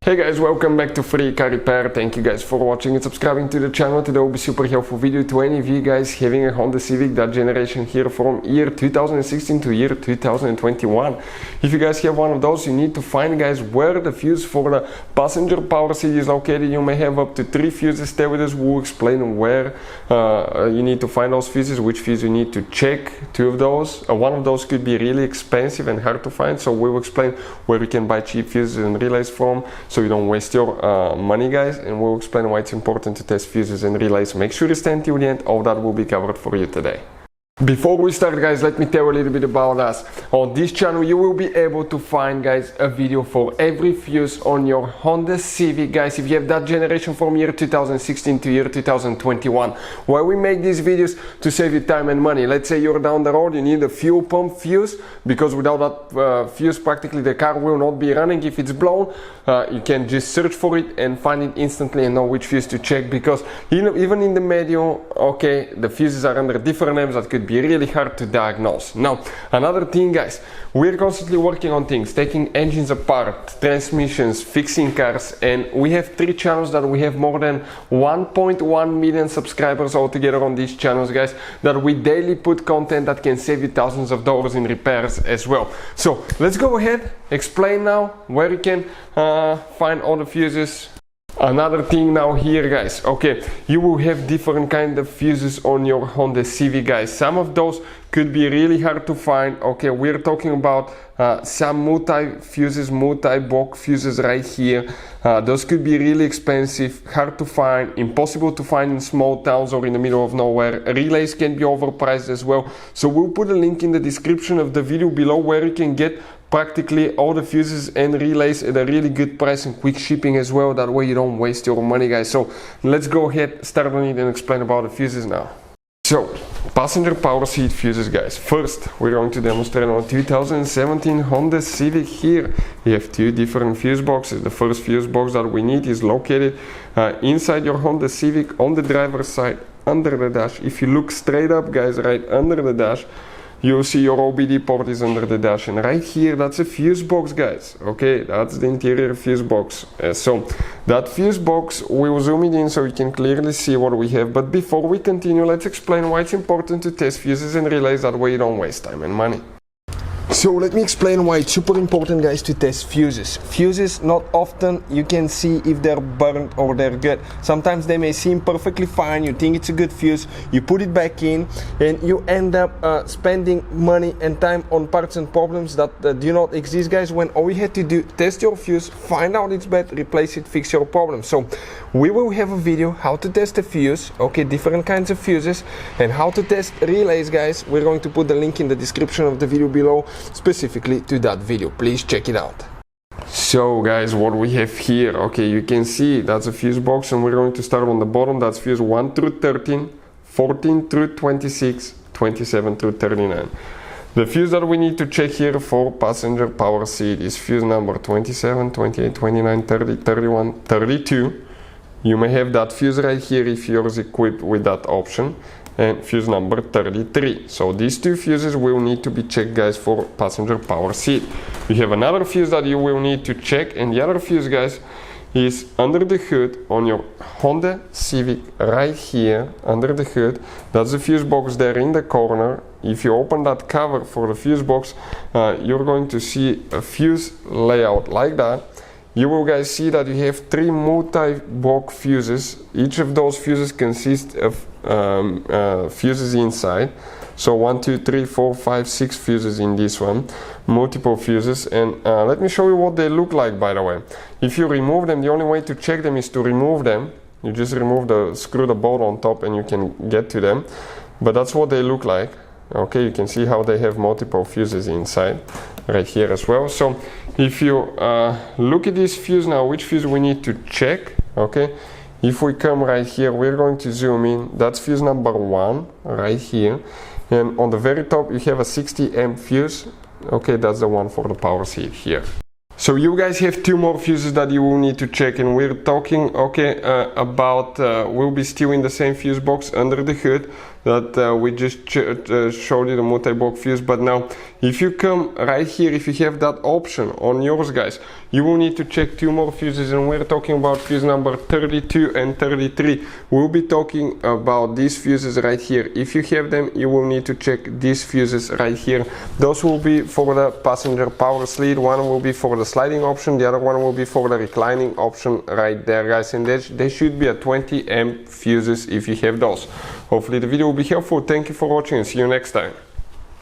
Hey guys, welcome back to Free Car Repair. Thank you guys for watching and subscribing to the channel. Today will be super helpful video to any of you guys having a Honda Civic, that generation here from year 2016 to year 2021. If you guys have one of those, you need to find, guys, where the fuse for the passenger power seat is located. You may have up to 3 fuses. Stay with us, we'll explain where you need to find those fuses, which fuse you need to check. 2 of those. One of those could be really expensive and hard to find, so we will explain where you can buy cheap fuses and relays from, so you don't waste your money, guys, and we'll explain why it's important to test fuses and relays. Make sure you stay until the end. All that will be covered for you today. Before we start, guys, let me tell you a little bit about us. On this channel you will be able to find, guys, a video for every fuse on your Honda Civic, guys, if you have that generation from year 2016 to year 2021. Why we make these videos? To save you time and money. Let's say you're down the road, you need a fuel pump fuse, because without that fuse practically the car will not be running. If it's blown, you can just search for it and find it instantly and know which fuse to check, because even in the manual, okay, the fuses are under different names that could be really hard to diagnose. Now, another thing, guys, we're constantly working on things, taking engines apart, transmissions, fixing cars, and we have 3 channels that we have more than 1.1 million subscribers altogether on these channels, guys, that we daily put content that can save you thousands of dollars in repairs as well. So let's go ahead, explain now where you can find all the fuses. Another thing now here, guys, okay, you will have different kind of fuses on your Honda Civic, guys. Some of those could be really hard to find. Okay, we're talking about some multi-fuses, multi-block fuses right here. Those could be really expensive, hard to find, impossible to find in small towns or in the middle of nowhere. Relays can be overpriced as well. So we'll put a link in the description of the video below where you can get practically all the fuses and relays at a really good price and quick shipping as well. That way you don't waste your money, guys. So let's go ahead, start on it and explain about the fuses now. So, passenger power seat fuses, guys. First, we're going to demonstrate on a 2017 Honda Civic here. We have 2 different fuse boxes. The first fuse box that we need is located inside your Honda Civic on the driver's side under the dash. If you look straight up, guys, right under the dash, you'll see your OBD port is under the dash, and right here, that's a fuse box, guys. Okay, that's the interior fuse box. So that fuse box, we will zoom it in so you can clearly see what we have. But before we continue, let's explain why it's important to test fuses and relays. That way you don't waste time and money. So let me explain why it's super important, guys, to test fuses. Fuses, not often you can see if they're burnt or they're good. Sometimes they may seem perfectly fine, you think it's a good fuse, you put it back in, and you end up spending money and time on parts and problems that do not exist, guys, when all you had to do, test your fuse, find out it's bad, replace it, fix your problem. So we will have a video how to test a fuse, okay, different kinds of fuses, and how to test relays, guys. We're going to put the link in the description of the video below, specifically to that video. Please check it out. So, guys, what we have here, okay, you can see that's a fuse box, and we're going to start on the bottom. That's fuse 1 through 13, 14 through 26, 27 through 39. The fuse that we need to check here for passenger power seat is fuse number 27, 28, 29, 30, 31, 32. You may have that fuse right here if yours is equipped with that option, and fuse number 33. So these 2 fuses will need to be checked, guys, for passenger power seat. You have another fuse that you will need to check, and the other fuse, guys, is under the hood on your Honda Civic right here under the hood. That's the fuse box there in the corner. If you open that cover for the fuse box, you're going to see a fuse layout like that. You will, guys, see that you have 3 multi-block fuses. Each of those fuses consists of fuses inside. So 1, 2, 3, 4, 5, 6 fuses in this one, multiple fuses. And let me show you what they look like, by the way. If you remove them, the only way to check them is to remove them. You just remove screw the bolt on top and you can get to them. But that's what they look like. Okay, you can see how they have multiple fuses inside right here as well. So if you look at this fuse now, which fuse we need to check, okay, if we come right here, we're going to zoom in. That's fuse number 1 right here, and on the very top you have a 60 amp fuse. Okay, that's the one for the power seat here. So you guys have 2 more fuses that you will need to check, and we're talking, okay, about, we'll be still in the same fuse box under the hood. that we just showed you the multi-block fuse. But now if you come right here, if you have that option on yours, guys, you will need to check 2 more fuses, and we're talking about fuse number 32 and 33. We'll be talking about these fuses right here. If you have them, you will need to check these fuses right here. Those will be for the passenger power sleeve. One will be for the sliding option, the other one will be for the reclining option right there, guys, and they should be a 20 amp fuses if you have those. Hopefully the video will be helpful. Thank you for watching and see you next time.